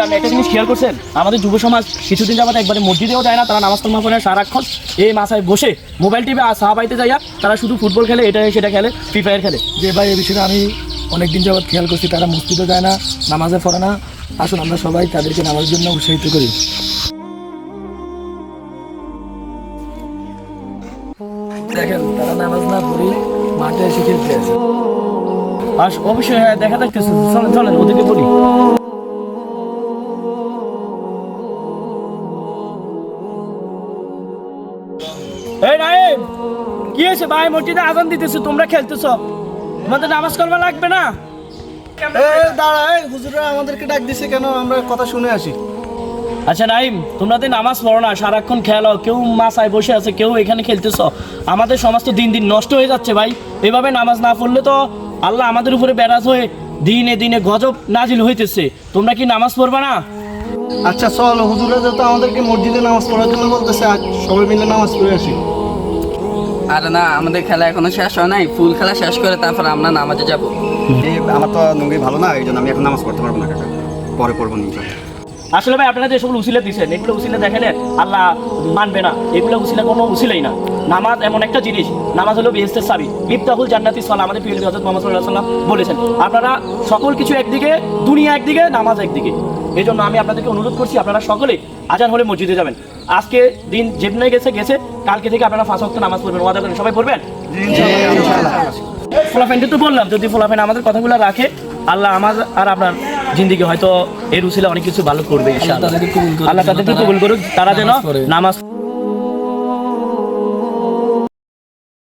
আপনি একটা জিনিস খেয়াল করছেন, আমাদের যুব সমাজ কিছুদিন যাবত একবারে মসজিদেও যায় না, তারা নামাজ কালাম করে সারাক্ষণ এই মাসায় বসে মোবাইল টিভি আর সাহাবাইতে যাইয়া তারা শুধু ফুটবল খেলে, এটা সেটা খেলে, ফ্রি ফায়ার খেলে। যে ভাই এই বিষয়টা আমি অনেকদিন যাবত খেয়াল করছি, তারা মসজিদে যায় না, নামাজে পড়ে না। আসুন আমরা সবাই তাদেরকে নামাজের জন্য উৎসাহিত করি। দেখেন তারা নামাজ না পড়ে মাঠে এসে খেলতে আছে। আর অবশ্যই হ্যাঁ দেখা যাচ্ছে, চলেন চলেন ওদেরকে বলি। এই নাইম, কি হয়েছে ভাই? মসজিদে আজান দিতেছে, তোমরা খেলতেছো, তোমাদের নামাজ করবা লাগবে না? দাঁড়ায় হুজুররা আমাদেরকে ডাক দিছে কেন? আমরা কথা শুনে আসি। আচ্ছা নাইম, তোমরা তো নামাজ পড়ো না, সারাক্ষণ খেলো, কেউ মাসায় বসে আছে, কেউ এখানে খেলতেছো। আমাদের সমাজ তো দিন দিন নষ্ট হয়ে যাচ্ছে ভাই। এভাবে নামাজ না পড়লে তো আল্লাহ আমাদের উপরে বেরাজ হয়ে দিনে দিনে গজব নাজিল হইতেছে। তোমরা কি নামাজ পড়বা না? আচ্ছা চল, হুজুররা যেহেতু আমাদেরকে মসজিদে নামাজ পড়ার জন্য বলতেছে, আজ সবাই মিলে নামাজ পড়ে আসি। আর না, আমাদের খেলা এখনো শেষ হয় নাই, ফুল খেলা শেষ করে তারপর আমরা নামাজে যাবো। আমার তো লুঙ্গি ভালো না, এই জন্য আমি এখন নামাজ পড়তে পারবো না কাকা, পরে পড়বো ইনশাআল্লাহ। আসলে ভাই আপনারা যে সকল উসিলা দিচ্ছেন, এগুলো উসিলা দেখালে আল্লাহ মানবে না। এগুলো উসিলা কোনো উসিলাই না। নামাজ এমন একটা জিনিস, নামাজ হলো বেহেশতের চাবি, মিফতাহুল জান্নাতি সালাহ, আমাদের প্রিয় নবী হযরত মুহাম্মদ সাল্লাল্লাহু আলাইহি ওয়াসাল্লাম বলেছেন। আপনারা সকল কিছু একদিকে, দুনিয়া একদিকে, নামাজ একদিকে। এই জন্য আমি আপনাদেরকে অনুরোধ করছি, আপনারা সকলে আজান হলে মসজিদে যাবেন। আজকে দিন যেমনি গেছে, কালকে থেকে আপনারা 5 ওয়াক্ত নামাজ পড়বেন, ওয়াদা করেন। সবাই পড়বেন ইনশাআল্লাহ। ফলাফেনটা তো বললাম, যদি ফলাফেন আমাদের কথাগুলো রাখে, আল্লাহ আমার আর আপনার জিন্দিগি হয়তো এর উসিলা অনেক কিছু ভালো করবে ইনশাআল্লাহ। আল্লাহ তাদেরকে কবুল করুক, তারা যেন নামাজ